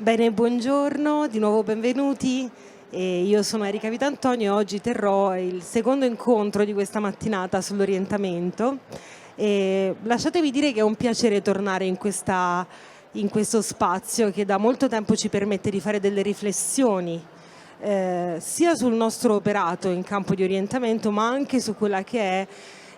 Bene, buongiorno, di nuovo benvenuti. Io sono Erika Vitantonio e oggi terrò il secondo incontro di questa mattinata sull'orientamento. Lasciatemi dire che è un piacere tornare in questo spazio che da molto tempo ci permette di fare delle riflessioni sia sul nostro operato in campo di orientamento, ma anche su quella che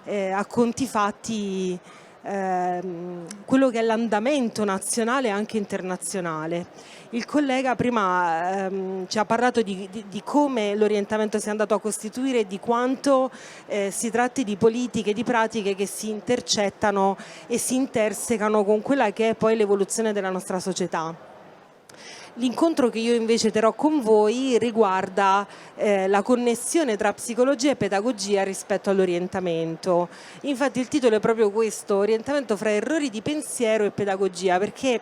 è a conti fatti quello che è l'andamento nazionale e anche internazionale. Il collega prima ci ha parlato di come l'orientamento si è andato a costituire e di quanto si tratti di politiche, di pratiche che si intercettano e si intersecano con quella che è poi l'evoluzione della nostra società. L'incontro che io invece terrò con voi riguarda la connessione tra psicologia e pedagogia rispetto all'orientamento. Infatti il titolo è proprio questo: orientamento fra errori di pensiero e pedagogia, perché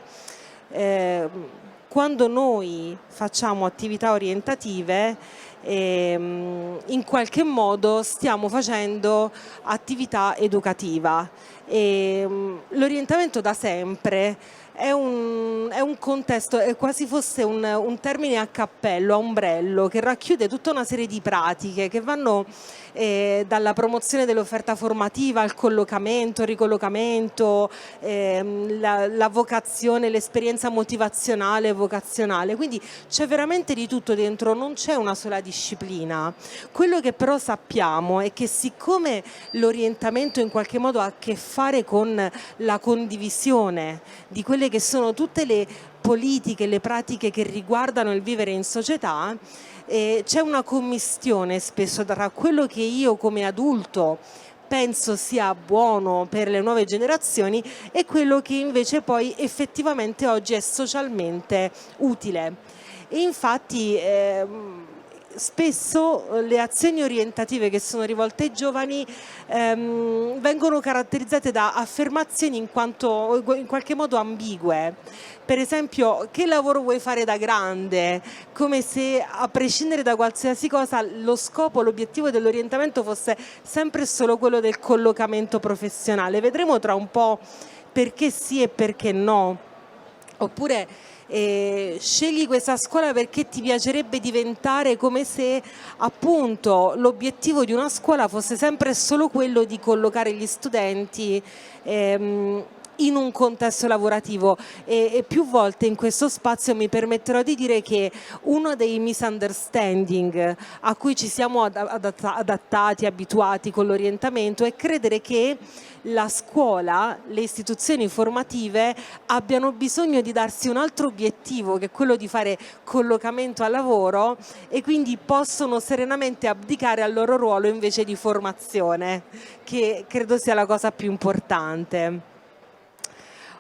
quando noi facciamo attività orientative in qualche modo stiamo facendo attività educativa. L'orientamento da sempre è un contesto, è quasi fosse un termine a cappello, a ombrello, che racchiude tutta una serie di pratiche che vanno dalla promozione dell'offerta formativa al collocamento, ricollocamento, la vocazione, l'esperienza motivazionale e vocazionale. Quindi c'è veramente di tutto dentro, non c'è una sola disciplina. Quello che però sappiamo è che siccome l'orientamento in qualche modo ha a che fare con la condivisione di quelle che sono tutte le politiche, le pratiche che riguardano il vivere in società, c'è una commistione spesso tra quello che io come adulto penso sia buono per le nuove generazioni e quello che invece poi effettivamente oggi è socialmente utile. E infatti spesso le azioni orientative che sono rivolte ai giovani vengono caratterizzate da affermazioni in qualche modo ambigue. Per esempio, che lavoro vuoi fare da grande? Come se, a prescindere da qualsiasi cosa, lo scopo, l'obiettivo dell'orientamento fosse sempre solo quello del collocamento professionale. Vedremo tra un po' perché sì e perché no. Oppure scegli questa scuola perché ti piacerebbe diventare, come se appunto l'obiettivo di una scuola fosse sempre solo quello di collocare gli studenti in un contesto lavorativo. E più volte in questo spazio mi permetterò di dire che uno dei misunderstanding a cui ci siamo adattati, abituati con l'orientamento è credere che la scuola, le istituzioni formative abbiano bisogno di darsi un altro obiettivo, che è quello di fare collocamento al lavoro, e quindi possono serenamente abdicare al loro ruolo invece di formazione, che credo sia la cosa più importante.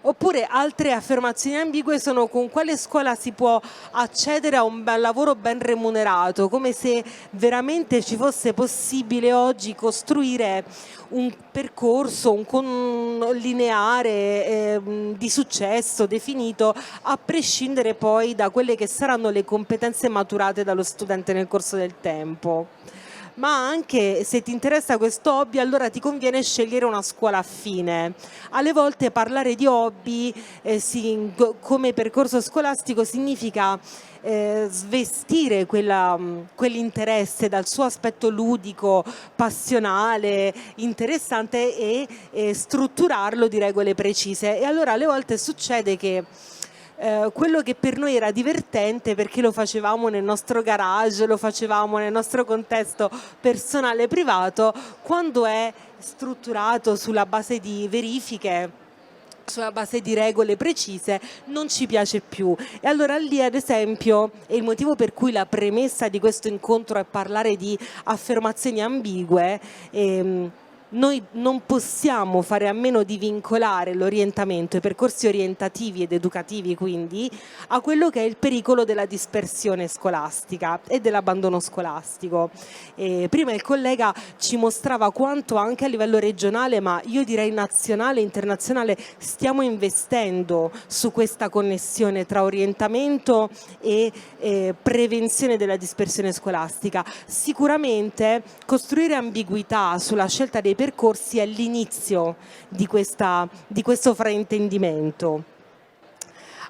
Oppure altre affermazioni ambigue sono: con quale scuola si può accedere a un lavoro ben remunerato, come se veramente ci fosse possibile oggi costruire un percorso, lineare di successo definito, a prescindere poi da quelle che saranno le competenze maturate dallo studente nel corso del tempo. Ma anche se ti interessa questo hobby, allora ti conviene scegliere una scuola affine. Alle volte parlare di hobby come percorso scolastico significa svestire quell'interesse dal suo aspetto ludico, passionale, interessante, e strutturarlo di regole precise. E allora alle volte succede che quello che per noi era divertente perché lo facevamo nel nostro garage, lo facevamo nel nostro contesto personale e privato, quando è strutturato sulla base di verifiche, sulla base di regole precise, non ci piace più. E allora lì, ad esempio, è il motivo per cui la premessa di questo incontro è parlare di affermazioni ambigue. Noi non possiamo fare a meno di vincolare l'orientamento, i percorsi orientativi ed educativi quindi, a quello che è il pericolo della dispersione scolastica e dell'abbandono scolastico. Prima il collega ci mostrava quanto anche a livello regionale, ma io direi nazionale e internazionale, stiamo investendo su questa connessione tra orientamento e prevenzione della dispersione scolastica. Sicuramente costruire ambiguità sulla scelta dei percorsi è l'inizio di questo fraintendimento.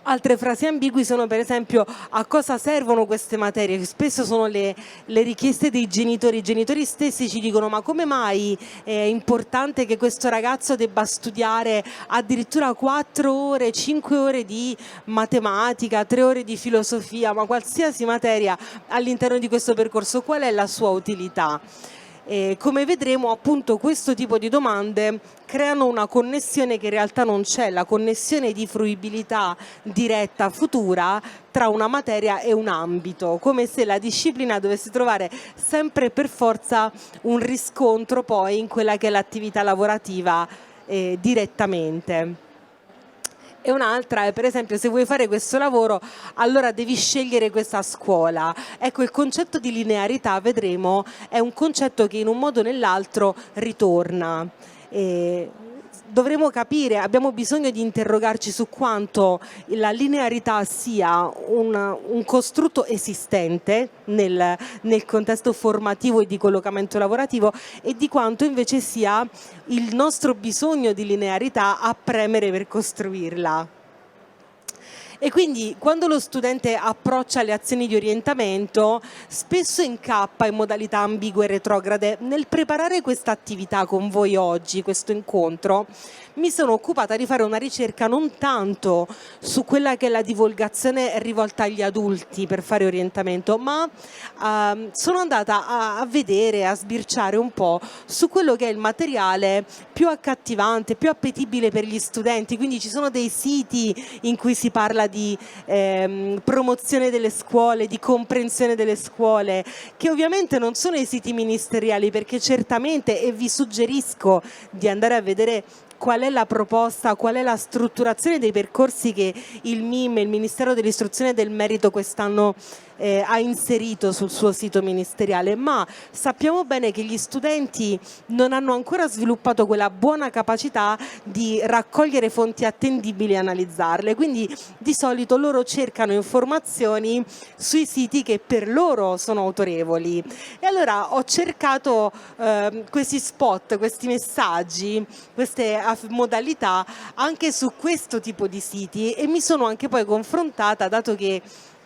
Altre frasi ambigui sono per esempio: a cosa servono queste materie? Che spesso sono le richieste dei genitori. I genitori stessi ci dicono: ma come mai è importante che questo ragazzo debba studiare addirittura 4 ore, 5 ore di matematica, 3 ore di filosofia, ma qualsiasi materia all'interno di questo percorso, qual è la sua utilità? Come vedremo, appunto, questo tipo di domande creano una connessione che in realtà non c'è, la connessione di fruibilità diretta futura tra una materia e un ambito, come se la disciplina dovesse trovare sempre e per forza un riscontro poi in quella che è l'attività lavorativa direttamente. E un'altra è, per esempio, se vuoi fare questo lavoro allora devi scegliere questa scuola. Ecco, il concetto di linearità, vedremo, è un concetto che in un modo o nell'altro ritorna. Dovremo capire, abbiamo bisogno di interrogarci su quanto la linearità sia un costrutto esistente nel contesto formativo e di collocamento lavorativo, e di quanto invece sia il nostro bisogno di linearità a premere per costruirla. E quindi quando lo studente approccia le azioni di orientamento spesso incappa in modalità ambigue e retrograde. Nel preparare questa attività con voi oggi, questo incontro, mi sono occupata di fare una ricerca non tanto su quella che è la divulgazione rivolta agli adulti per fare orientamento, ma sono andata a vedere, a sbirciare un po' su quello che è il materiale più accattivante, più appetibile per gli studenti. Quindi ci sono dei siti in cui si parla di promozione delle scuole, di comprensione delle scuole, che ovviamente non sono i siti ministeriali, perché certamente, e vi suggerisco di andare a vedere qual è la proposta, qual è la strutturazione dei percorsi che il MIM, il Ministero dell'Istruzione e del Merito, quest'anno ha inserito sul suo sito ministeriale, ma sappiamo bene che gli studenti non hanno ancora sviluppato quella buona capacità di raccogliere fonti attendibili e analizzarle, quindi di solito loro cercano informazioni sui siti che per loro sono autorevoli. E allora ho cercato questi spot, questi messaggi, queste modalità anche su questo tipo di siti, e mi sono anche poi confrontata, dato che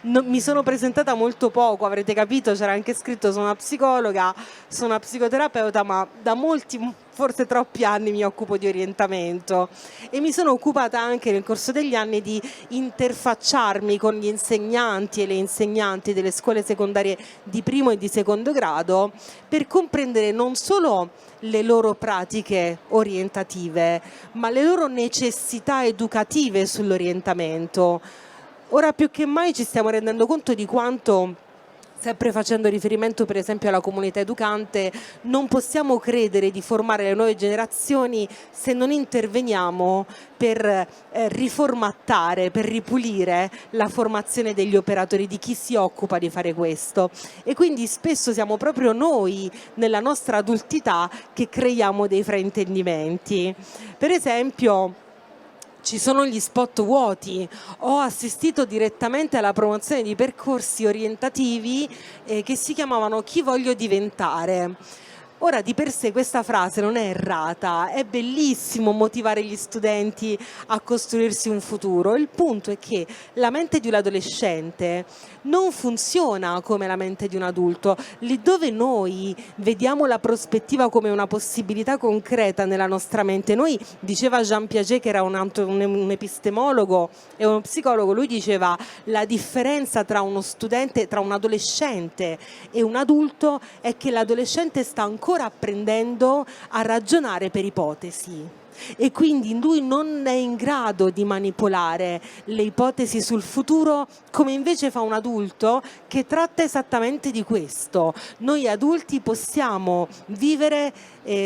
mi sono presentata molto poco, avrete capito, c'era anche scritto sono una psicologa, sono una psicoterapeuta, ma da molti, forse troppi anni mi occupo di orientamento, e mi sono occupata anche nel corso degli anni di interfacciarmi con gli insegnanti e le insegnanti delle scuole secondarie di primo e di secondo grado per comprendere non solo le loro pratiche orientative, ma le loro necessità educative sull'orientamento. Ora più che mai ci stiamo rendendo conto di quanto, sempre facendo riferimento per esempio alla comunità educante, non possiamo credere di formare le nuove generazioni se non interveniamo per riformattare, per ripulire la formazione degli operatori, di chi si occupa di fare questo. E quindi spesso siamo proprio noi, nella nostra adultità, che creiamo dei fraintendimenti. Per esempio, ci sono gli spot vuoti. Ho assistito direttamente alla promozione di percorsi orientativi che si chiamavano Chi voglio diventare. Ora, di per sé questa frase non è errata, è bellissimo motivare gli studenti a costruirsi un futuro. Il punto è che la mente di un adolescente non funziona come la mente di un adulto. Lì dove noi vediamo la prospettiva come una possibilità concreta nella nostra mente, noi, diceva Jean Piaget, che era un epistemologo e uno psicologo, lui diceva: la differenza tra uno studente, tra un adolescente e un adulto è che l'adolescente sta ancora apprendendo a ragionare per ipotesi, e quindi lui non è in grado di manipolare le ipotesi sul futuro come invece fa un adulto, che tratta esattamente di questo. Noi adulti possiamo vivere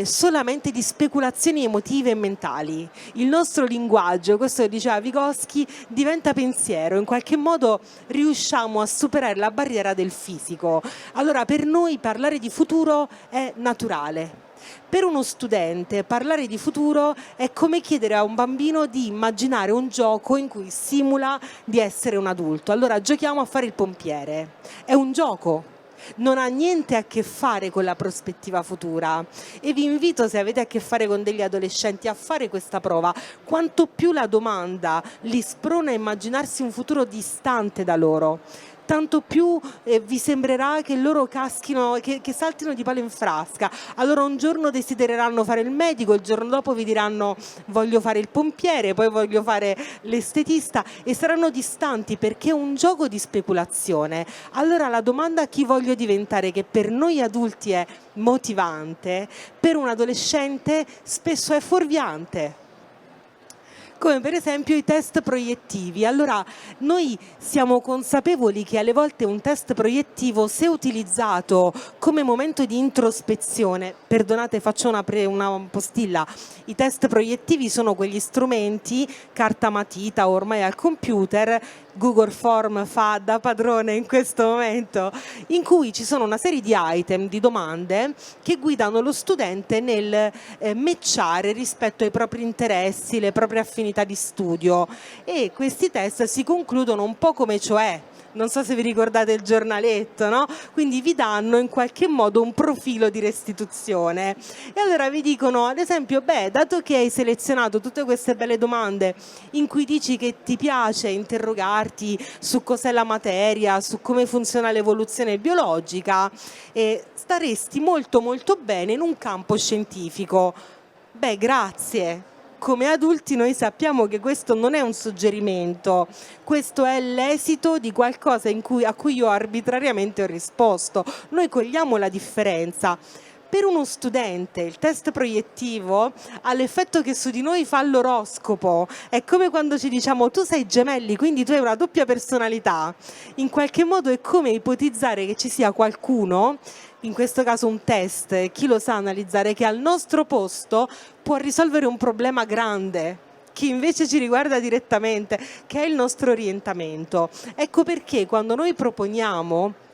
solamente di speculazioni emotive e mentali. Il nostro linguaggio, questo lo diceva Vygotsky, diventa pensiero, in qualche modo riusciamo a superare la barriera del fisico. Allora per noi parlare di futuro è naturale. Per uno studente parlare di futuro è come chiedere a un bambino di immaginare un gioco in cui simula di essere un adulto. Allora giochiamo a fare il pompiere. È un gioco. non ha niente a che fare con la prospettiva futura e vi invito, se avete a che fare con degli adolescenti, a fare questa prova. Quanto più la domanda li sprona a immaginarsi un futuro distante da loro, tanto più vi sembrerà che loro caschino, che saltino di palo in frasca. Allora un giorno desidereranno fare il medico, il giorno dopo vi diranno voglio fare il pompiere, poi voglio fare l'estetista, e saranno distanti perché è un gioco di speculazione. Allora la domanda chi voglio diventare, che per noi adulti è motivante, per un adolescente spesso è fuorviante. Come per esempio i test proiettivi. Allora, noi siamo consapevoli che alle volte un test proiettivo, se utilizzato come momento di introspezione, perdonate, faccio una postilla, i test proiettivi sono quegli strumenti, carta matita ormai al computer, Google Form fa da padrone in questo momento, in cui ci sono una serie di item, di domande che guidano lo studente nel matchare rispetto ai propri interessi, le proprie affinità di studio, e questi test si concludono un po' come cioè. Non so se vi ricordate il giornaletto, no? Quindi vi danno in qualche modo un profilo di restituzione e allora vi dicono, ad esempio, dato che hai selezionato tutte queste belle domande in cui dici che ti piace interrogarti su cos'è la materia, su come funziona l'evoluzione biologica, staresti molto molto bene in un campo scientifico. Grazie. Come adulti noi sappiamo che questo non è un suggerimento, questo è l'esito di qualcosa a cui io arbitrariamente ho risposto. Noi cogliamo la differenza. Per uno studente il test proiettivo ha l'effetto che su di noi fa l'oroscopo, è come quando ci diciamo tu sei gemelli, quindi tu hai una doppia personalità. In qualche modo è come ipotizzare che ci sia qualcuno, in questo caso un test, chi lo sa analizzare, che al nostro posto può risolvere un problema grande che invece ci riguarda direttamente, che è il nostro orientamento. Ecco perché quando noi proponiamo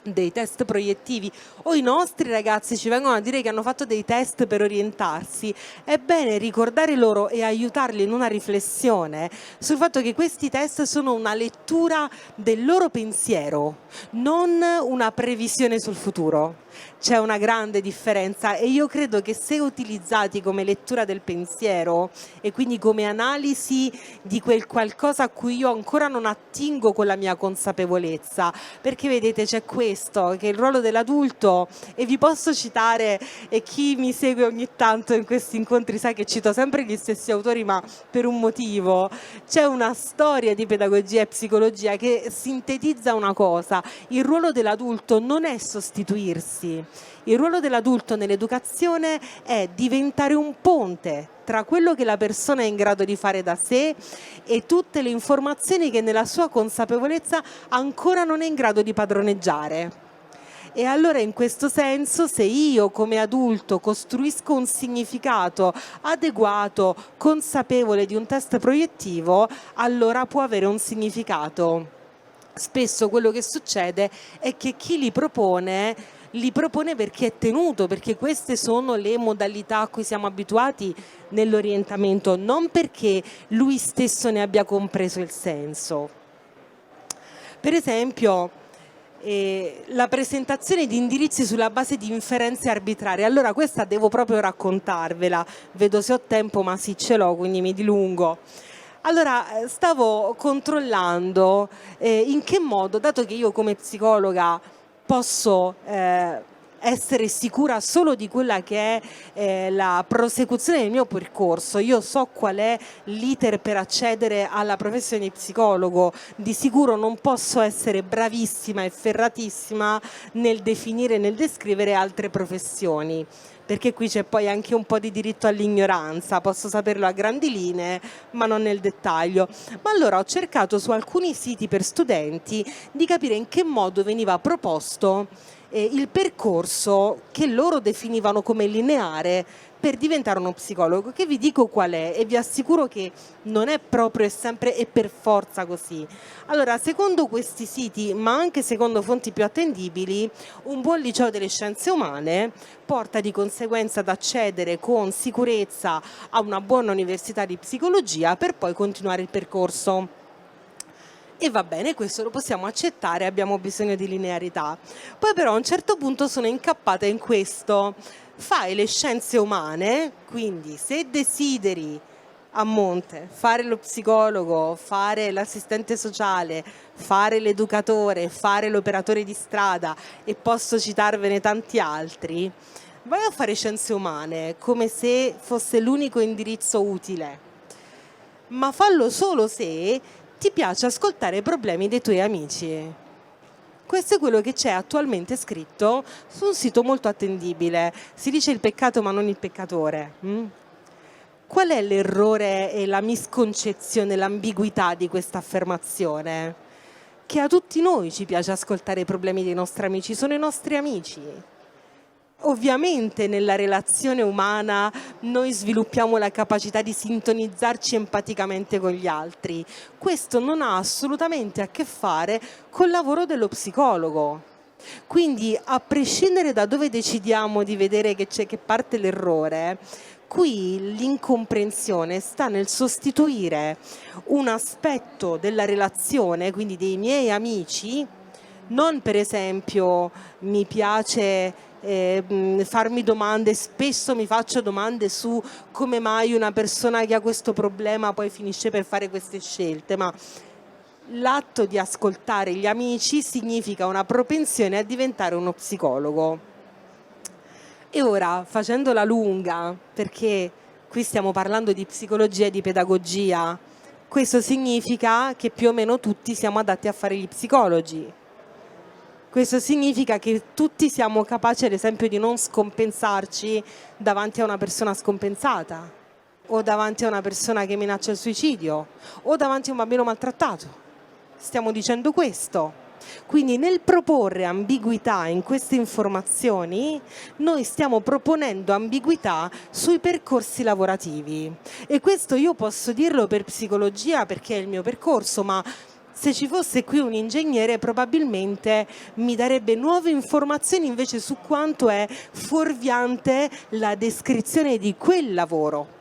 dei test proiettivi o i nostri ragazzi ci vengono a dire che hanno fatto dei test per orientarsi, è bene ricordare loro e aiutarli in una riflessione sul fatto che questi test sono una lettura del loro pensiero, non una previsione sul futuro. C'è una grande differenza e io credo che se utilizzati come lettura del pensiero e quindi come analisi di quel qualcosa a cui io ancora non attingo con la mia consapevolezza, perché vedete c'è questo, che è il ruolo dell'adulto, e vi posso citare, e chi mi segue ogni tanto in questi incontri sa che cito sempre gli stessi autori ma per un motivo. C'è una storia di pedagogia e psicologia che sintetizza una cosa: il ruolo dell'adulto non è sostituirsi. Il ruolo dell'adulto nell'educazione è diventare un ponte tra quello che la persona è in grado di fare da sé e tutte le informazioni che nella sua consapevolezza ancora non è in grado di padroneggiare. E allora in questo senso, se io come adulto costruisco un significato adeguato, consapevole di un test proiettivo, allora può avere un significato. Spesso quello che succede è che chi li propone perché è tenuto, perché queste sono le modalità a cui siamo abituati nell'orientamento, non perché lui stesso ne abbia compreso il senso. Per esempio, la presentazione di indirizzi sulla base di inferenze arbitrarie. Allora questa devo proprio raccontarvela, vedo se ho tempo, ma sì, ce l'ho, quindi mi dilungo. Allora, stavo controllando in che modo, dato che io come psicologa posso essere sicura solo di quella che è la prosecuzione del mio percorso, io so qual è l'iter per accedere alla professione di psicologo, di sicuro non posso essere bravissima e ferratissima nel definire e nel descrivere altre professioni, perché qui c'è poi anche un po' di diritto all'ignoranza, posso saperlo a grandi linee ma non nel dettaglio. Ma allora ho cercato su alcuni siti per studenti di capire in che modo veniva proposto il percorso che loro definivano come lineare per diventare uno psicologo, che vi dico qual è e vi assicuro che non è proprio e sempre e per forza così. Allora, secondo questi siti, ma anche secondo fonti più attendibili, un buon liceo delle scienze umane porta di conseguenza ad accedere con sicurezza a una buona università di psicologia per poi continuare il percorso. E va bene, questo lo possiamo accettare, abbiamo bisogno di linearità. Poi però a un certo punto sono incappata in questo. Fai le scienze umane, quindi se desideri a monte fare lo psicologo, fare l'assistente sociale, fare l'educatore, fare l'operatore di strada e posso citarvene tanti altri, vai a fare scienze umane come se fosse l'unico indirizzo utile, ma fallo solo se ti piace ascoltare i problemi dei tuoi amici. Questo è quello che c'è attualmente scritto su un sito molto attendibile. Si dice il peccato ma non il peccatore. Qual è l'errore e la misconcezione, l'ambiguità di questa affermazione? Che a tutti noi ci piace ascoltare i problemi dei nostri amici, sono i nostri amici. Ovviamente nella relazione umana noi sviluppiamo la capacità di sintonizzarci empaticamente con gli altri. Questo non ha assolutamente a che fare col lavoro dello psicologo. Quindi, a prescindere da dove decidiamo di vedere che parte l'errore, qui l'incomprensione sta nel sostituire un aspetto della relazione, quindi dei miei amici, non per esempio mi piace farmi domande, spesso mi faccio domande su come mai una persona che ha questo problema poi finisce per fare queste scelte, ma l'atto di ascoltare gli amici significa una propensione a diventare uno psicologo. E ora, facendola lunga, perché qui stiamo parlando di psicologia e di pedagogia, questo significa che più o meno tutti siamo adatti a fare gli psicologi. Questo significa che tutti siamo capaci, ad esempio, di non scompensarci davanti a una persona scompensata, o davanti a una persona che minaccia il suicidio, o davanti a un bambino maltrattato. Stiamo dicendo questo. Quindi nel proporre ambiguità in queste informazioni, noi stiamo proponendo ambiguità sui percorsi lavorativi. E questo io posso dirlo per psicologia perché è il mio percorso, ma se ci fosse qui un ingegnere probabilmente mi darebbe nuove informazioni invece su quanto è fuorviante la descrizione di quel lavoro.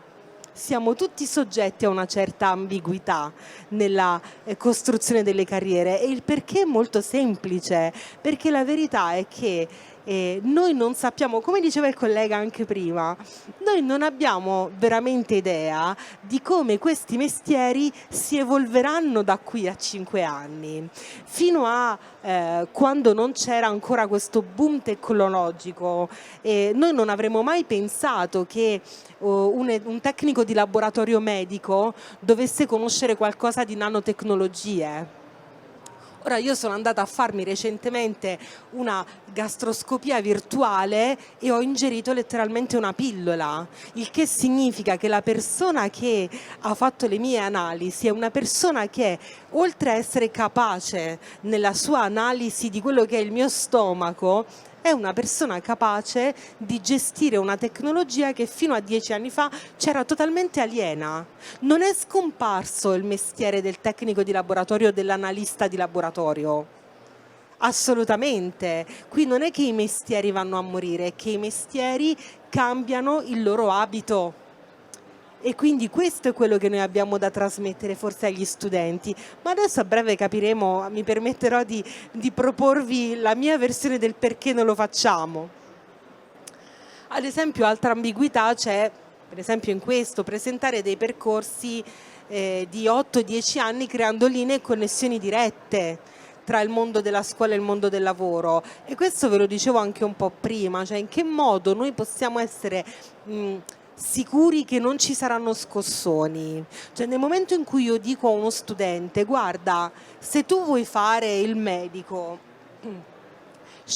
Siamo tutti soggetti a una certa ambiguità nella costruzione delle carriere e il perché è molto semplice, perché la verità è che noi non sappiamo, come diceva il collega anche prima, noi non abbiamo veramente idea di come questi mestieri si evolveranno da qui a 5 anni. Fino a quando non c'era ancora questo boom tecnologico, noi non avremmo mai pensato che un tecnico di laboratorio medico dovesse conoscere qualcosa di nanotecnologie. Ora io sono andata a farmi recentemente una gastroscopia virtuale e ho ingerito letteralmente una pillola, il che significa che la persona che ha fatto le mie analisi è una persona che, oltre a essere capace nella sua analisi di quello che è il mio stomaco, è una persona capace di gestire una tecnologia che fino a 10 anni fa c'era totalmente aliena. Non è scomparso il mestiere del tecnico di laboratorio, dell'analista di laboratorio. Assolutamente. Qui non è che i mestieri vanno a morire, è che i mestieri cambiano il loro abito. E quindi questo è quello che noi abbiamo da trasmettere forse agli studenti. Ma adesso a breve capiremo, mi permetterò di proporvi la mia versione del perché non lo facciamo. Ad esempio, altra ambiguità c'è, per esempio in questo, presentare dei percorsi di 8-10 anni creando linee e connessioni dirette tra il mondo della scuola e il mondo del lavoro. E questo ve lo dicevo anche un po' prima, cioè in che modo noi possiamo essere sicuri che non ci saranno scossoni. Cioè nel momento in cui io dico a uno studente guarda, se tu vuoi fare il medico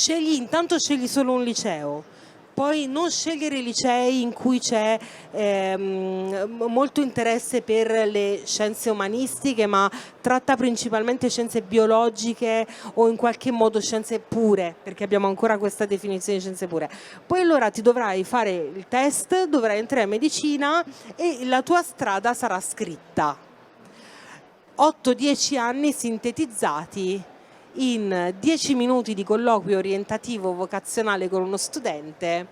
intanto scegli solo un liceo, poi non scegliere i licei in cui c'è molto interesse per le scienze umanistiche, ma tratta principalmente scienze biologiche o in qualche modo scienze pure, perché abbiamo ancora questa definizione di scienze pure. Poi allora ti dovrai fare il test, dovrai entrare a medicina e la tua strada sarà scritta. 8-10 anni sintetizzati in 10 minuti di colloquio orientativo vocazionale con uno studente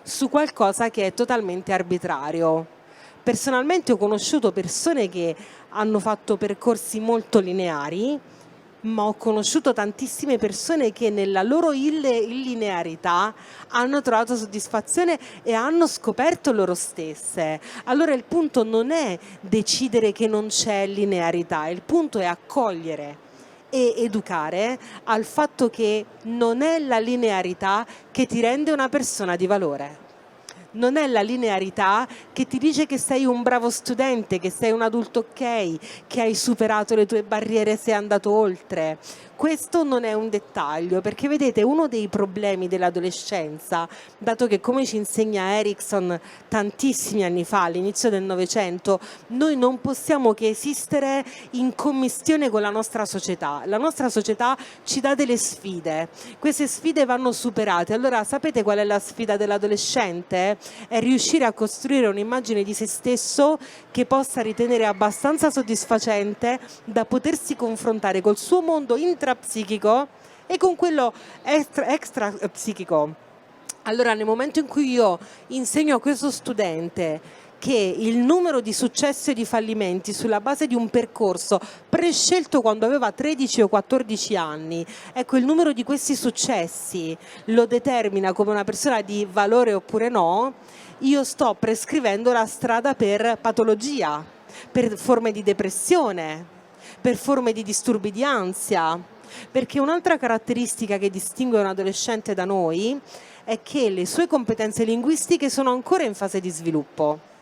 su qualcosa che è totalmente arbitrario. Personalmente ho conosciuto persone che hanno fatto percorsi molto lineari, ma ho conosciuto tantissime persone che nella loro illinearità hanno trovato soddisfazione e hanno scoperto loro stesse. Allora il punto non è decidere che non c'è linearità, il punto è accogliere e educare al fatto che non è la linearità che ti rende una persona di valore. Non è la linearità che ti dice che sei un bravo studente, che sei un adulto ok, che hai superato le tue barriere, sei andato oltre. Questo non è un dettaglio, perché vedete, uno dei problemi dell'adolescenza, dato che come ci insegna Erikson tantissimi anni fa, all'inizio del Novecento, noi non possiamo che esistere in commistione con la nostra società. La nostra società ci dà delle sfide, queste sfide vanno superate. Allora sapete qual è la sfida dell'adolescente? È riuscire a costruire un'immagine di se stesso che possa ritenere abbastanza soddisfacente da potersi confrontare col suo mondo intrapsichico e con quello extra psichico. Allora nel momento in cui io insegno a questo studente che il numero di successi e di fallimenti sulla base di un percorso prescelto quando aveva 13 o 14 anni, ecco, il numero di questi successi lo determina come una persona di valore oppure no, io sto prescrivendo la strada per patologia, per forme di depressione, per forme di disturbi di ansia, perché un'altra caratteristica che distingue un adolescente da noi è che le sue competenze linguistiche sono ancora in fase di sviluppo.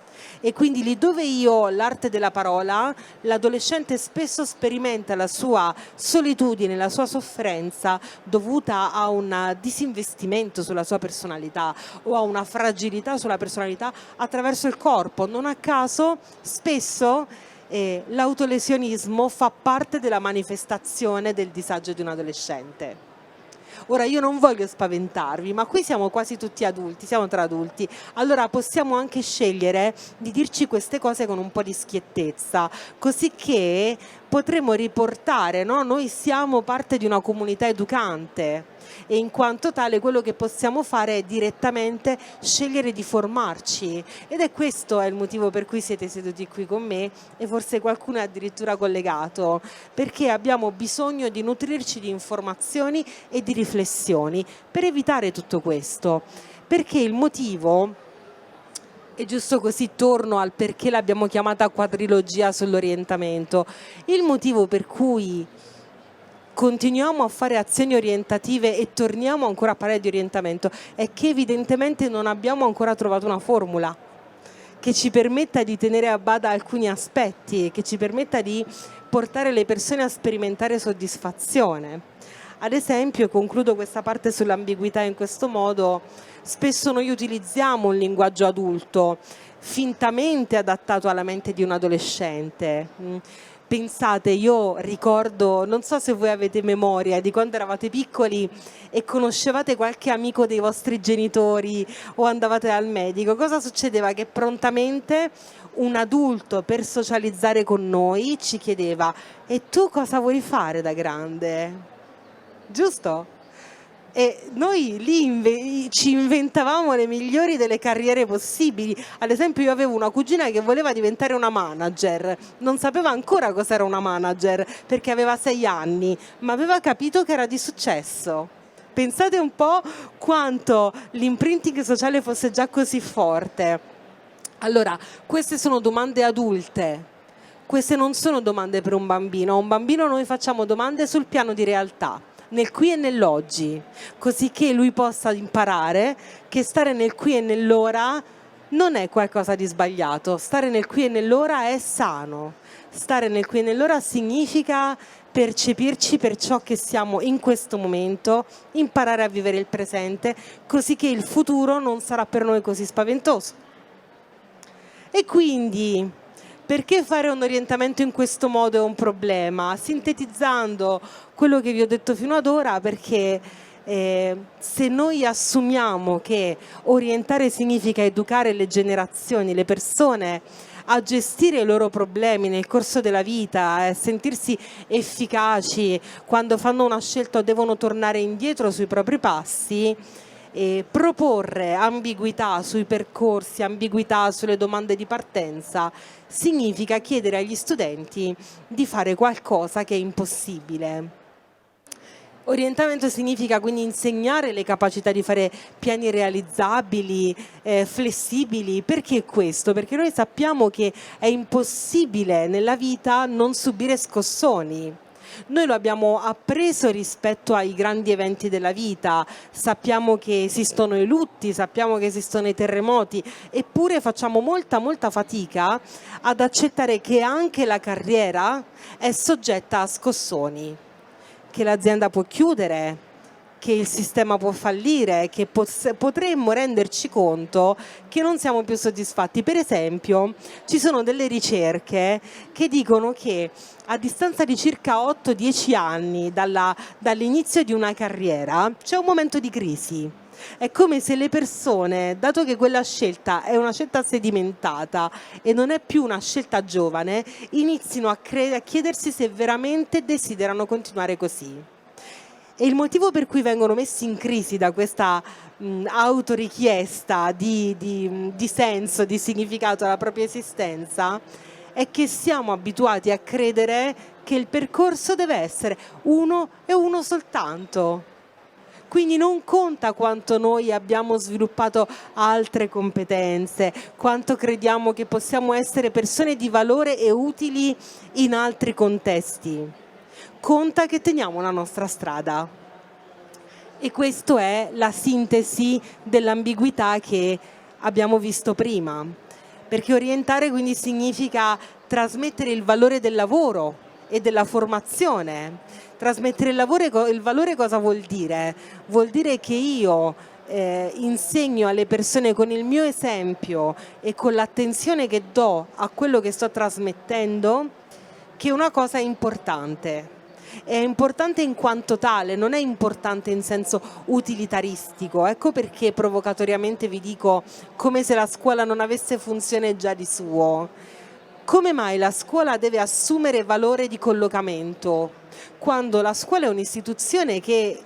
E quindi lì dove io ho l'arte della parola, l'adolescente spesso sperimenta la sua solitudine, la sua sofferenza dovuta a un disinvestimento sulla sua personalità o a una fragilità sulla personalità attraverso il corpo. Non a caso spesso l'autolesionismo fa parte della manifestazione del disagio di un adolescente. Ora io non voglio spaventarvi, ma qui siamo quasi tutti adulti, siamo tra adulti, allora possiamo anche scegliere di dirci queste cose con un po' di schiettezza, così che potremo riportare, no? Noi siamo parte di una comunità educante e in quanto tale quello che possiamo fare è direttamente scegliere di formarci, ed è questo è il motivo per cui siete seduti qui con me e forse qualcuno è addirittura collegato, perché abbiamo bisogno di nutrirci di informazioni e di riflessioni per evitare tutto questo, perché il motivo, e giusto così torno al perché l'abbiamo chiamata quadrilogia sull'orientamento, il motivo per cui continuiamo a fare azioni orientative e torniamo ancora a parlare di orientamento è che evidentemente non abbiamo ancora trovato una formula che ci permetta di tenere a bada alcuni aspetti e che ci permetta di portare le persone a sperimentare soddisfazione. Ad esempio, concludo questa parte sull'ambiguità in questo modo, spesso noi utilizziamo un linguaggio adulto fintamente adattato alla mente di un adolescente. Pensate, io ricordo, non so se voi avete memoria di quando eravate piccoli e conoscevate qualche amico dei vostri genitori o andavate dal medico, cosa succedeva? Che prontamente un adulto per socializzare con noi ci chiedeva: e tu cosa vuoi fare da grande? Giusto? E noi lì ci inventavamo le migliori delle carriere possibili. Ad esempio io avevo una cugina che voleva diventare una manager, non sapeva ancora cos'era una manager perché aveva 6 anni, ma aveva capito che era di successo. Pensate un po' quanto l'imprinting sociale fosse già così forte. Allora, queste sono domande adulte, queste non sono domande per un bambino. A un bambino noi facciamo domande sul piano di realtà, nel qui e nell'oggi, così che lui possa imparare che stare nel qui e nell'ora non è qualcosa di sbagliato, stare nel qui e nell'ora è sano, stare nel qui e nell'ora significa percepirci per ciò che siamo in questo momento, imparare a vivere il presente, così che il futuro non sarà per noi così spaventoso. E quindi, perché fare un orientamento in questo modo è un problema? Sintetizzando quello che vi ho detto fino ad ora, perché se noi assumiamo che orientare significa educare le generazioni, le persone a gestire i loro problemi nel corso della vita, a sentirsi efficaci quando fanno una scelta o devono tornare indietro sui propri passi, e proporre ambiguità sui percorsi, ambiguità sulle domande di partenza, significa chiedere agli studenti di fare qualcosa che è impossibile. Orientamento significa quindi insegnare le capacità di fare piani realizzabili, flessibili. Perché questo? Perché noi sappiamo che è impossibile nella vita non subire scossoni. Noi lo abbiamo appreso rispetto ai grandi eventi della vita, sappiamo che esistono i lutti, sappiamo che esistono i terremoti, eppure facciamo molta fatica ad accettare che anche la carriera è soggetta a scossoni, che l'azienda può chiudere, che il sistema può fallire, che potremmo renderci conto che non siamo più soddisfatti. Per esempio, ci sono delle ricerche che dicono che a distanza di circa 8-10 anni dall'inizio di una carriera c'è un momento di crisi. È come se le persone, dato che quella scelta è una scelta sedimentata e non è più una scelta giovane, inizino a chiedersi se veramente desiderano continuare così. E il motivo per cui vengono messi in crisi da questa autorichiesta di senso, di significato alla propria esistenza, è che siamo abituati a credere che il percorso deve essere uno e uno soltanto. Quindi non conta quanto noi abbiamo sviluppato altre competenze, quanto crediamo che possiamo essere persone di valore e utili in altri contesti. Conta che teniamo la nostra strada. E questa è la sintesi dell'ambiguità che abbiamo visto prima. Perché orientare quindi significa trasmettere il valore del lavoro e della formazione. Trasmettere il valore cosa vuol dire? Vuol dire che io insegno alle persone con il mio esempio e con l'attenzione che do a quello che sto trasmettendo che una cosa è importante. È importante in quanto tale, non è importante in senso utilitaristico. Ecco perché provocatoriamente vi dico come se la scuola non avesse funzione già di suo. Come mai la scuola deve assumere valore di collocamento, quando la scuola è un'istituzione che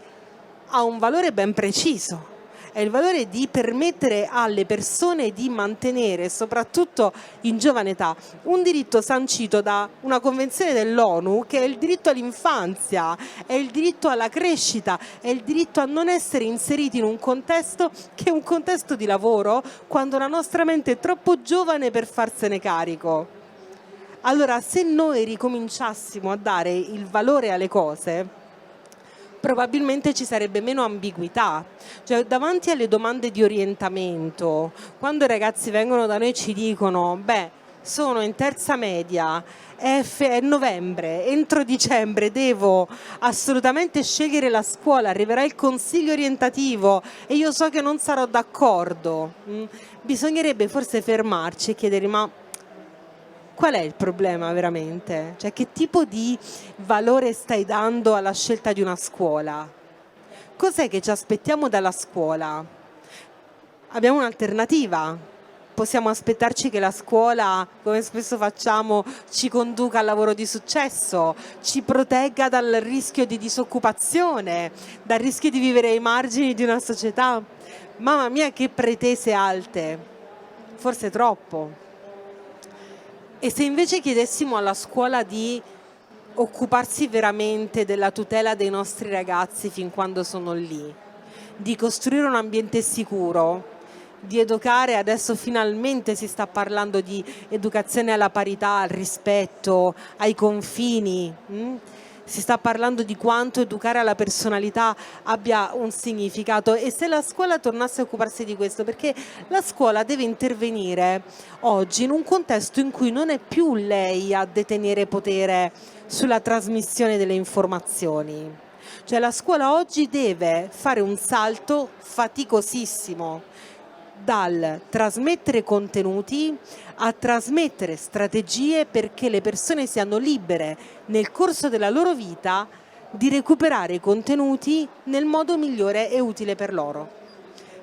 ha un valore ben preciso? È il valore di permettere alle persone di mantenere, soprattutto in giovane età, un diritto sancito da una convenzione dell'ONU che è il diritto all'infanzia, è il diritto alla crescita, è il diritto a non essere inseriti in un contesto che è un contesto di lavoro quando la nostra mente è troppo giovane per farsene carico. Allora, se noi ricominciassimo a dare il valore alle cose, probabilmente ci sarebbe meno ambiguità. Cioè, davanti alle domande di orientamento, quando i ragazzi vengono da noi e ci dicono sono in terza media, è novembre, entro dicembre devo assolutamente scegliere la scuola, arriverà il consiglio orientativo e io so che non sarò d'accordo, bisognerebbe forse fermarci e chiedere: ma qual è il problema veramente? Cioè, che tipo di valore stai dando alla scelta di una scuola? Cos'è che ci aspettiamo dalla scuola? Abbiamo un'alternativa. Possiamo aspettarci che la scuola, come spesso facciamo, ci conduca al lavoro di successo, ci protegga dal rischio di disoccupazione, dal rischio di vivere ai margini di una società. Mamma mia, che pretese alte! Forse troppo. E se invece chiedessimo alla scuola di occuparsi veramente della tutela dei nostri ragazzi fin quando sono lì, di costruire un ambiente sicuro, di educare, adesso finalmente si sta parlando di educazione alla parità, al rispetto, ai confini, si sta parlando di quanto educare alla personalità abbia un significato, e se la scuola tornasse a occuparsi di questo, perché la scuola deve intervenire oggi in un contesto in cui non è più lei a detenere potere sulla trasmissione delle informazioni. Cioè, la scuola oggi deve fare un salto faticosissimo dal trasmettere contenuti a trasmettere strategie perché le persone siano libere nel corso della loro vita di recuperare i contenuti nel modo migliore e utile per loro.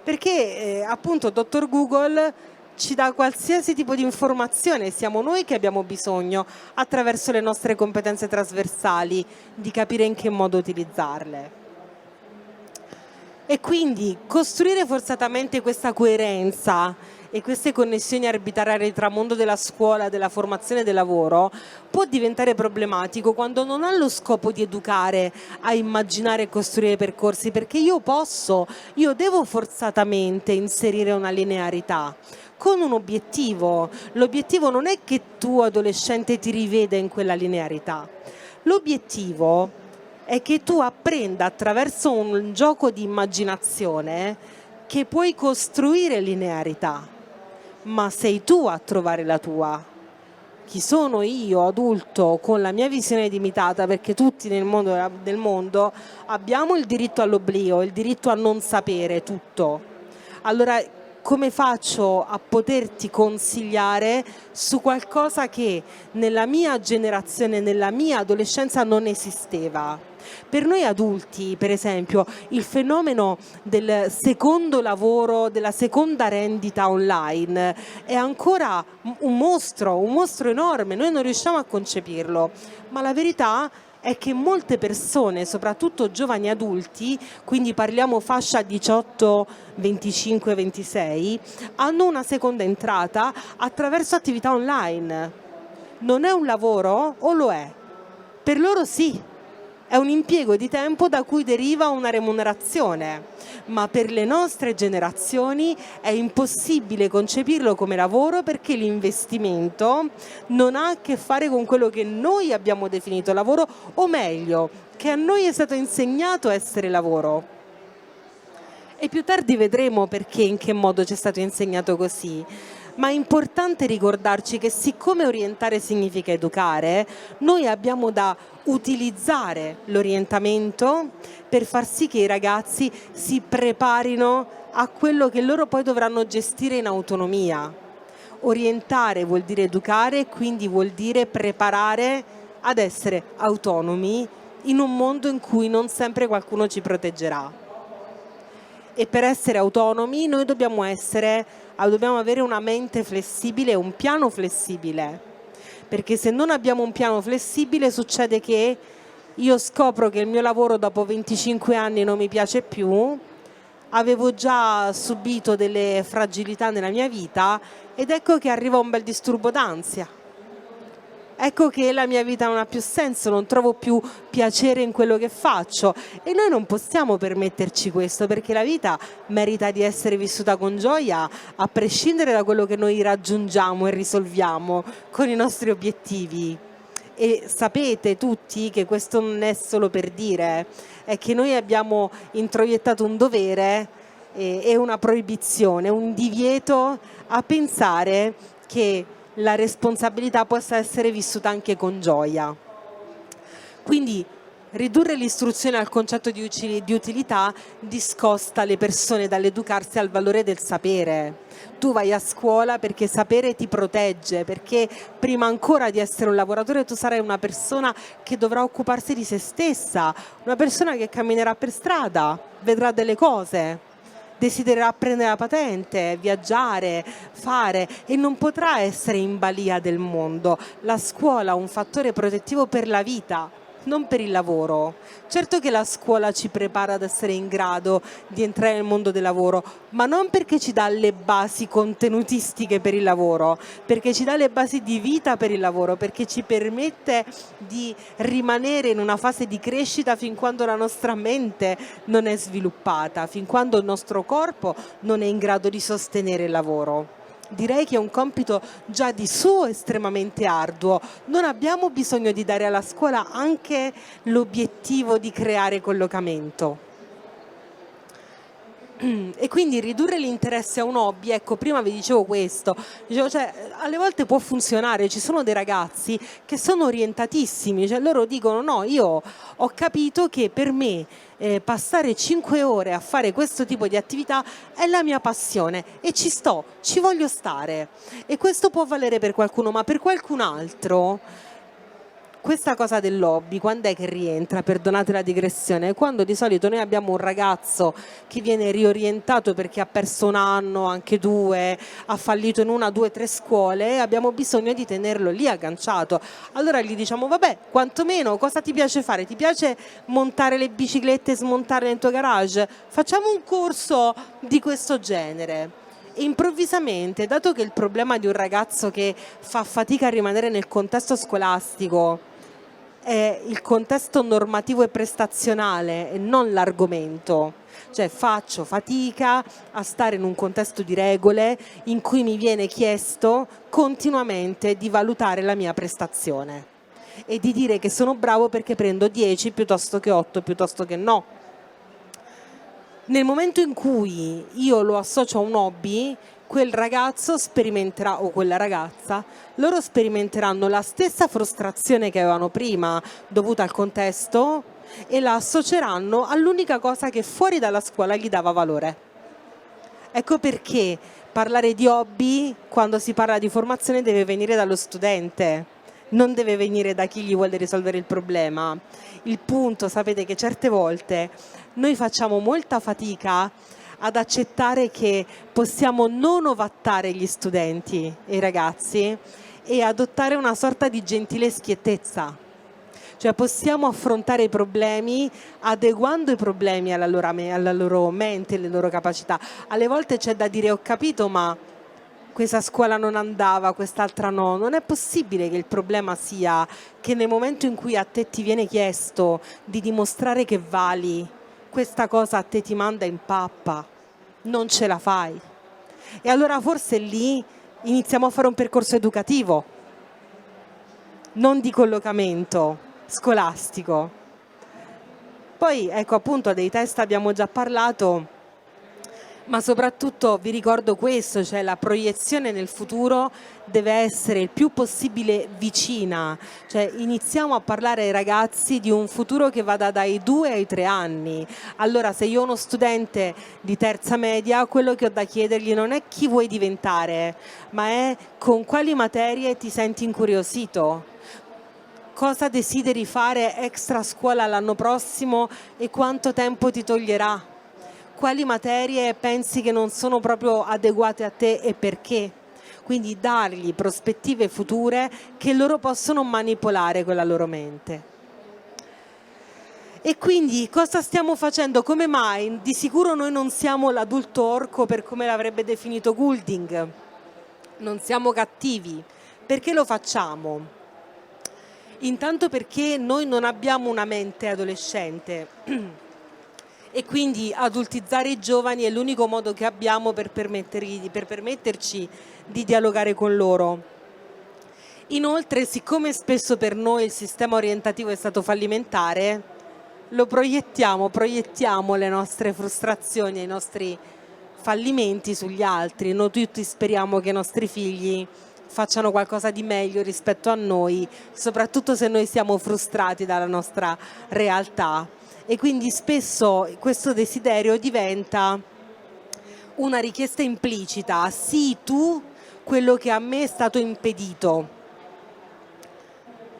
Perché appunto Dottor Google ci dà qualsiasi tipo di informazione, siamo noi che abbiamo bisogno, attraverso le nostre competenze trasversali, di capire in che modo utilizzarle. E quindi costruire forzatamente questa coerenza e queste connessioni arbitrarie tra mondo della scuola, della formazione e del lavoro può diventare problematico quando non ha lo scopo di educare a immaginare e costruire percorsi, perché io devo forzatamente inserire una linearità con un obiettivo. L'obiettivo non è che tu adolescente ti riveda in quella linearità. L'obiettivo è che tu apprenda attraverso un gioco di immaginazione che puoi costruire linearità, ma sei tu a trovare la tua. Chi sono io, adulto, con la mia visione limitata, perché tutti nel mondo abbiamo il diritto all'oblio, il diritto a non sapere tutto. Allora, come faccio a poterti consigliare su qualcosa che nella mia generazione, nella mia adolescenza non esisteva? Per noi adulti, per esempio, il fenomeno del secondo lavoro, della seconda rendita online è ancora un mostro enorme, noi non riusciamo a concepirlo, ma la verità è che molte persone, soprattutto giovani adulti, quindi parliamo fascia 18, 25, 26, hanno una seconda entrata attraverso attività online. Non è un lavoro o lo è? Per loro sì. È un impiego di tempo da cui deriva una remunerazione, ma per le nostre generazioni è impossibile concepirlo come lavoro perché l'investimento non ha a che fare con quello che noi abbiamo definito lavoro, o meglio, che a noi è stato insegnato essere lavoro. E più tardi vedremo perché, in che modo ci è stato insegnato così. Ma è importante ricordarci che siccome orientare significa educare, noi abbiamo da utilizzare l'orientamento per far sì che i ragazzi si preparino a quello che loro poi dovranno gestire in autonomia. Orientare vuol dire educare, quindi vuol dire preparare ad essere autonomi in un mondo in cui non sempre qualcuno ci proteggerà. E per essere autonomi noi dobbiamo avere una mente flessibile, un piano flessibile, perché se non abbiamo un piano flessibile succede che io scopro che il mio lavoro dopo 25 anni non mi piace più, avevo già subito delle fragilità nella mia vita ed ecco che arriva un bel disturbo d'ansia. Ecco che la mia vita non ha più senso, non trovo più piacere in quello che faccio e noi non possiamo permetterci questo, perché la vita merita di essere vissuta con gioia a prescindere da quello che noi raggiungiamo e risolviamo con i nostri obiettivi. E sapete tutti che questo non è solo per dire, è che noi abbiamo introiettato un dovere e una proibizione, un divieto a pensare che la responsabilità possa essere vissuta anche con gioia. Quindi ridurre l'istruzione al concetto di utilità discosta le persone dall'educarsi al valore del sapere. Tu vai a scuola perché sapere ti protegge, perché prima ancora di essere un lavoratore tu sarai una persona che dovrà occuparsi di se stessa, una persona che camminerà per strada, vedrà delle cose, desidererà prendere la patente, viaggiare, fare e non potrà essere in balia del mondo. La scuola è un fattore protettivo per la vita, non per il lavoro. Certo che la scuola ci prepara ad essere in grado di entrare nel mondo del lavoro, ma non perché ci dà le basi contenutistiche per il lavoro, perché ci dà le basi di vita per il lavoro, perché ci permette di rimanere in una fase di crescita fin quando la nostra mente non è sviluppata, fin quando il nostro corpo non è in grado di sostenere il lavoro. Direi che è un compito già di suo estremamente arduo. Non abbiamo bisogno di dare alla scuola anche l'obiettivo di creare collocamento. E quindi ridurre l'interesse a un hobby, ecco, prima vi dicevo questo, alle volte può funzionare, ci sono dei ragazzi che sono orientatissimi, cioè loro dicono no, io ho capito che per me passare 5 ore a fare questo tipo di attività è la mia passione e ci voglio stare, e questo può valere per qualcuno, ma per qualcun altro questa cosa del hobby, quando è che rientra? Perdonate la digressione, quando di solito noi abbiamo un ragazzo che viene riorientato perché ha perso un anno, anche due, ha fallito in una, due, tre scuole, e abbiamo bisogno di tenerlo lì agganciato. Allora gli diciamo, vabbè, quantomeno cosa ti piace fare? Ti piace montare le biciclette e smontarle nel tuo garage? Facciamo un corso di questo genere. E improvvisamente, dato che il problema di un ragazzo che fa fatica a rimanere nel contesto scolastico è il contesto normativo e prestazionale e non l'argomento, cioè faccio fatica a stare in un contesto di regole in cui mi viene chiesto continuamente di valutare la mia prestazione e di dire che sono bravo perché prendo 10 piuttosto che 8 piuttosto che no. Nel momento in cui io lo associo a un hobby, quel ragazzo sperimenterà, o quella ragazza, loro sperimenteranno la stessa frustrazione che avevano prima dovuta al contesto e la associeranno all'unica cosa che fuori dalla scuola gli dava valore. Ecco perché parlare di hobby quando si parla di formazione deve venire dallo studente, non deve venire da chi gli vuole risolvere il problema. Il punto, sapete che certe volte noi facciamo molta fatica ad accettare che possiamo non ovattare gli studenti e i ragazzi e adottare una sorta di gentile schiettezza. Cioè possiamo affrontare i problemi adeguando i problemi alla loro mente, alle loro capacità. Alle volte c'è da dire ho capito ma questa scuola non andava, quest'altra no. Non è possibile che il problema sia che nel momento in cui a te ti viene chiesto di dimostrare che vali, questa cosa a te ti manda in pappa, non ce la fai. E allora forse lì iniziamo a fare un percorso educativo, non di collocamento scolastico. Poi ecco appunto dei test abbiamo già parlato, ma soprattutto vi ricordo questo, cioè la proiezione nel futuro deve essere il più possibile vicina, cioè iniziamo a parlare ai ragazzi di un futuro che vada dai 2 ai 3 anni. Allora se io ho uno studente di terza media, quello che ho da chiedergli non è chi vuoi diventare, ma è con quali materie ti senti incuriosito, cosa desideri fare extra scuola l'anno prossimo e quanto tempo ti toglierà. Quali materie pensi che non sono proprio adeguate a te e perché? Quindi dargli prospettive future che loro possono manipolare con la loro mente. E quindi cosa stiamo facendo? Come mai? Di sicuro noi non siamo l'adulto orco per come l'avrebbe definito Goulding, non siamo cattivi. Perché lo facciamo? Intanto perché noi non abbiamo una mente adolescente e quindi adultizzare i giovani è l'unico modo che abbiamo per permetterci di dialogare con loro. Inoltre, siccome spesso per noi il sistema orientativo è stato fallimentare, lo proiettiamo le nostre frustrazioni e i nostri fallimenti sugli altri. Noi tutti speriamo che i nostri figli facciano qualcosa di meglio rispetto a noi, soprattutto se noi siamo frustrati dalla nostra realtà. E quindi spesso questo desiderio diventa una richiesta implicita, sii tu quello che a me è stato impedito.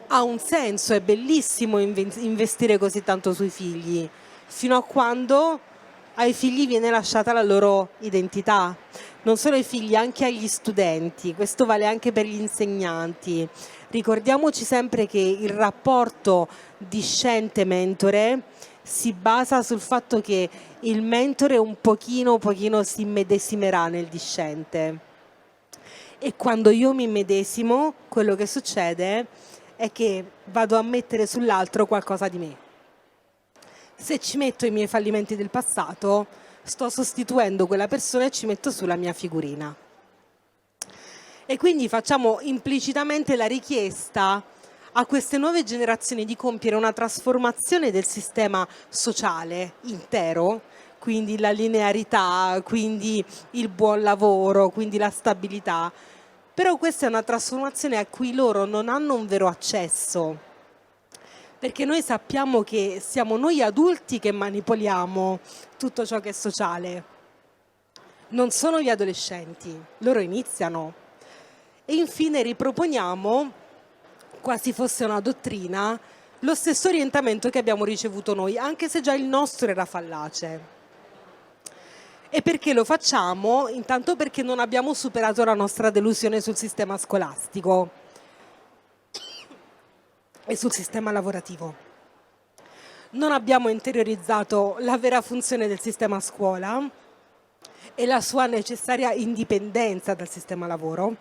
Ha un senso, è bellissimo investire così tanto sui figli, fino a quando ai figli viene lasciata la loro identità. Non solo ai figli, anche agli studenti, questo vale anche per gli insegnanti. Ricordiamoci sempre che il rapporto discente-mentore si basa sul fatto che il mentore un pochino si immedesimerà nel discente. E quando io mi immedesimo, quello che succede è che vado a mettere sull'altro qualcosa di me. Se ci metto i miei fallimenti del passato, sto sostituendo quella persona e ci metto sulla mia figurina. E quindi facciamo implicitamente la richiesta a queste nuove generazioni di compiere una trasformazione del sistema sociale intero, quindi la linearità, quindi il buon lavoro, quindi la stabilità. Però questa è una trasformazione a cui loro non hanno un vero accesso, perché noi sappiamo che siamo noi adulti che manipoliamo tutto ciò che è sociale. Non sono gli adolescenti, loro iniziano. E infine riproponiamo quasi fosse una dottrina, lo stesso orientamento che abbiamo ricevuto noi, anche se già il nostro era fallace. E perché lo facciamo? Intanto perché non abbiamo superato la nostra delusione sul sistema scolastico e sul sistema lavorativo. Non abbiamo interiorizzato la vera funzione del sistema scuola e la sua necessaria indipendenza dal sistema lavoro.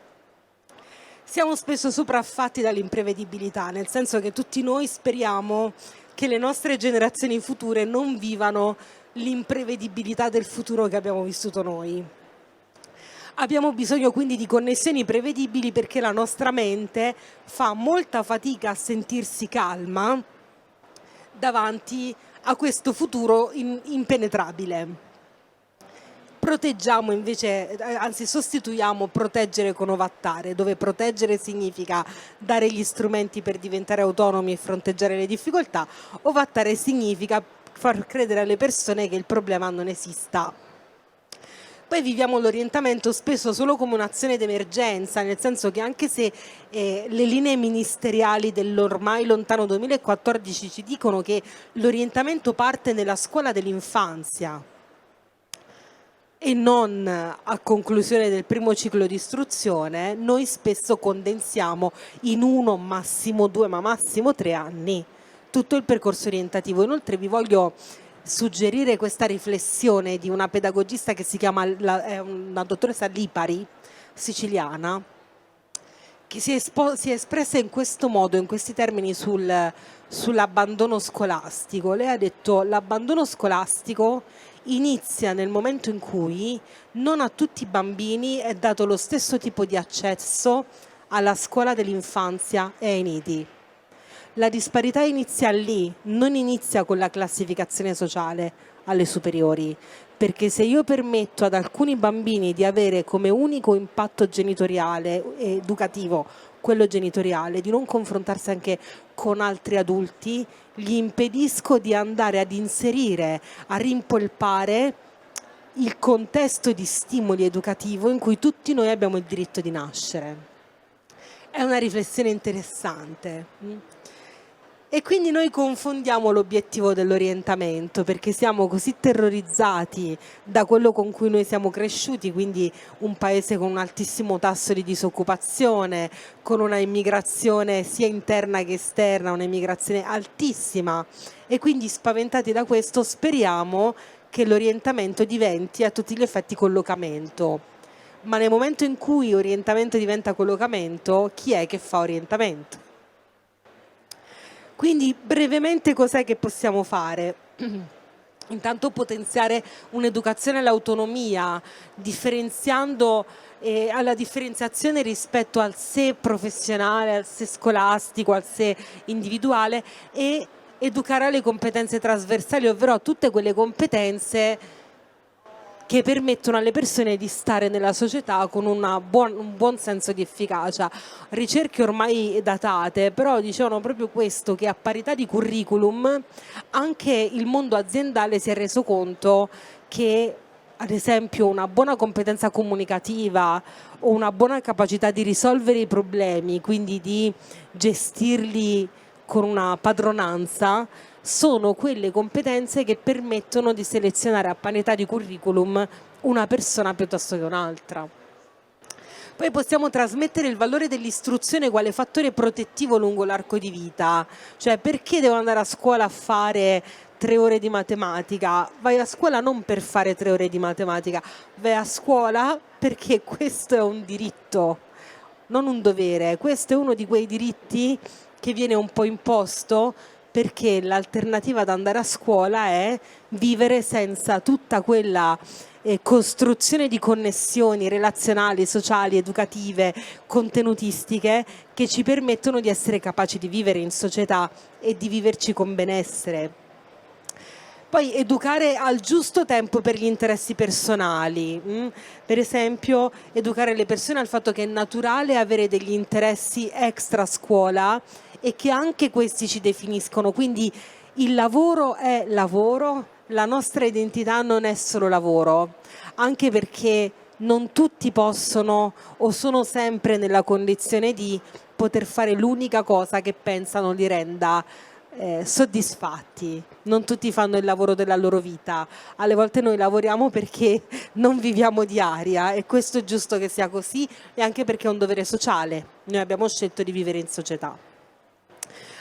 Siamo spesso sopraffatti dall'imprevedibilità, nel senso che tutti noi speriamo che le nostre generazioni future non vivano l'imprevedibilità del futuro che abbiamo vissuto noi. Abbiamo bisogno quindi di connessioni prevedibili perché la nostra mente fa molta fatica a sentirsi calma davanti a questo futuro impenetrabile. Proteggiamo invece, anzi sostituiamo proteggere con ovattare, dove proteggere significa dare gli strumenti per diventare autonomi e fronteggiare le difficoltà, ovattare significa far credere alle persone che il problema non esista. Poi viviamo l'orientamento spesso solo come un'azione d'emergenza, nel senso che anche se le linee ministeriali dell'ormai lontano 2014 ci dicono che l'orientamento parte nella scuola dell'infanzia e non a conclusione del primo ciclo di istruzione, noi spesso condensiamo in 1, massimo 2, ma massimo 3 anni tutto il percorso orientativo. Inoltre vi voglio suggerire questa riflessione di una pedagogista che si chiama, è una dottoressa Lipari, siciliana, che si è espressa in questo modo, in questi termini sull'abbandono scolastico. Lei ha detto: l'abbandono scolastico inizia nel momento in cui non a tutti i bambini è dato lo stesso tipo di accesso alla scuola dell'infanzia e ai nidi. La disparità inizia lì, non inizia con la classificazione sociale alle superiori, perché se io permetto ad alcuni bambini di avere come unico impatto genitoriale e educativo quello genitoriale, di non confrontarsi anche con altri adulti, gli impedisco di andare ad inserire, a rimpolpare il contesto di stimoli educativo in cui tutti noi abbiamo il diritto di nascere. È una riflessione interessante. E quindi noi confondiamo l'obiettivo dell'orientamento perché siamo così terrorizzati da quello con cui noi siamo cresciuti, quindi un paese con un altissimo tasso di disoccupazione, con una immigrazione sia interna che esterna, un'immigrazione altissima, e quindi spaventati da questo speriamo che l'orientamento diventi a tutti gli effetti collocamento. Ma nel momento in cui orientamento diventa collocamento, chi è che fa orientamento? Quindi brevemente cos'è che possiamo fare? Intanto potenziare un'educazione all'autonomia, differenziando alla differenziazione rispetto al sé professionale, al sé scolastico, al sé individuale, e educare alle competenze trasversali, ovvero a tutte quelle competenze che permettono alle persone di stare nella società con un buon senso di efficacia. Ricerche ormai datate, però dicevano proprio questo, che a parità di curriculum anche il mondo aziendale si è reso conto che ad esempio una buona competenza comunicativa o una buona capacità di risolvere i problemi, quindi di gestirli con una padronanza, sono quelle competenze che permettono di selezionare a parità di curriculum una persona piuttosto che un'altra. Poi possiamo trasmettere il valore dell'istruzione quale fattore protettivo lungo l'arco di vita, cioè perché devo andare a scuola a fare 3 ore di matematica? Vai a scuola non per fare 3 ore di matematica, vai a scuola perché questo è un diritto, non un dovere. Questo è uno di quei diritti che viene un po' imposto perché l'alternativa ad andare a scuola è vivere senza tutta quella costruzione di connessioni relazionali, sociali, educative, contenutistiche che ci permettono di essere capaci di vivere in società e di viverci con benessere. Poi educare al giusto tempo per gli interessi personali, per esempio educare le persone al fatto che è naturale avere degli interessi extra scuola e che anche questi ci definiscono, quindi il lavoro è lavoro, la nostra identità non è solo lavoro, anche perché non tutti possono o sono sempre nella condizione di poter fare l'unica cosa che pensano li renda soddisfatti. Non tutti fanno il lavoro della loro vita, alle volte noi lavoriamo perché non viviamo di aria e questo è giusto che sia così e anche perché è un dovere sociale, noi abbiamo scelto di vivere in società.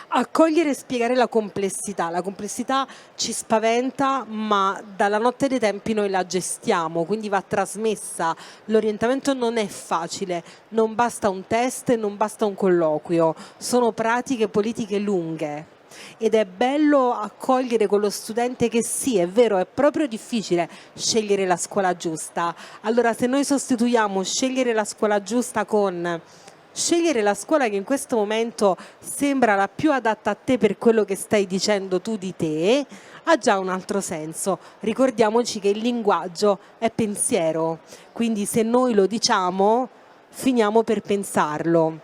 Accogliere e spiegare la complessità ci spaventa ma dalla notte dei tempi noi la gestiamo, quindi va trasmessa, l'orientamento non è facile, non basta un test, non basta un colloquio, sono pratiche politiche lunghe. Ed è bello accogliere con lo studente che sì, è vero, è proprio difficile scegliere la scuola giusta. Allora se noi sostituiamo scegliere la scuola giusta con scegliere la scuola che in questo momento sembra la più adatta a te per quello che stai dicendo tu di te, ha già un altro senso. Ricordiamoci che il linguaggio è pensiero, quindi se noi lo diciamo, finiamo per pensarlo.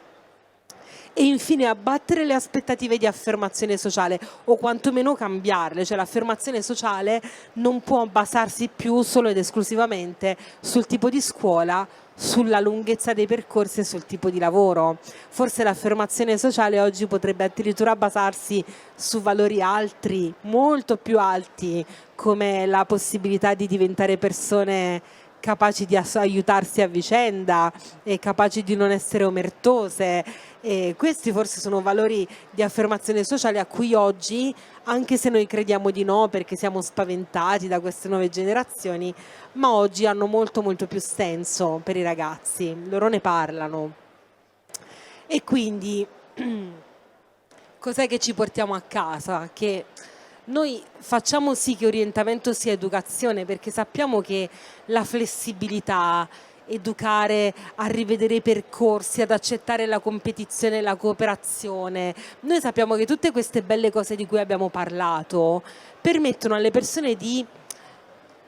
E infine abbattere le aspettative di affermazione sociale o quantomeno cambiarle, cioè l'affermazione sociale non può basarsi più solo ed esclusivamente sul tipo di scuola, sulla lunghezza dei percorsi e sul tipo di lavoro. Forse l'affermazione sociale oggi potrebbe addirittura basarsi su valori altri, molto più alti, come la possibilità di diventare persone capaci di aiutarsi a vicenda e capaci di non essere omertose. E questi forse sono valori di affermazione sociale a cui oggi, anche se noi crediamo di no perché siamo spaventati da queste nuove generazioni, ma oggi hanno molto molto più senso per i ragazzi, loro ne parlano. E quindi cos'è che ci portiamo a casa? Che noi facciamo sì che orientamento sia educazione perché sappiamo che la flessibilità, educare a rivedere i percorsi, ad accettare la competizione e la cooperazione, noi sappiamo che tutte queste belle cose di cui abbiamo parlato permettono alle persone di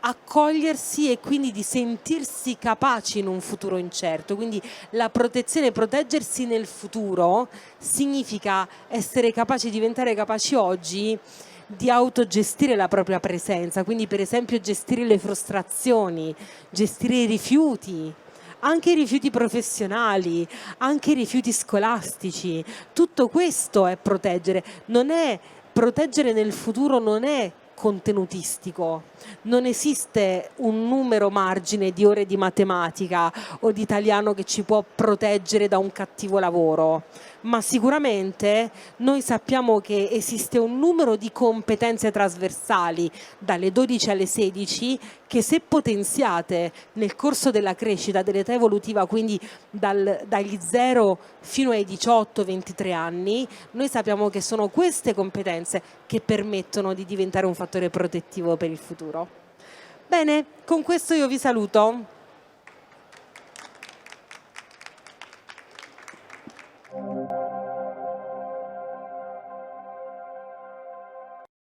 accogliersi e quindi di sentirsi capaci in un futuro incerto. Quindi la protezione, proteggersi nel futuro significa essere capaci, diventare capaci oggi di autogestire la propria presenza, quindi per esempio gestire le frustrazioni, gestire i rifiuti, anche i rifiuti professionali, anche i rifiuti scolastici. Tutto questo è proteggere, non è proteggere nel futuro, non è contenutistico, non esiste un numero margine di ore di matematica o di italiano che ci può proteggere da un cattivo lavoro, ma sicuramente noi sappiamo che esiste un numero di competenze trasversali dalle 12 alle 16 che se potenziate nel corso della crescita dell'età evolutiva, quindi dagli 0 fino ai 18-23 anni, noi sappiamo che sono queste competenze che permettono di diventare un fattore protettivo per il futuro. Bene, con questo io vi saluto.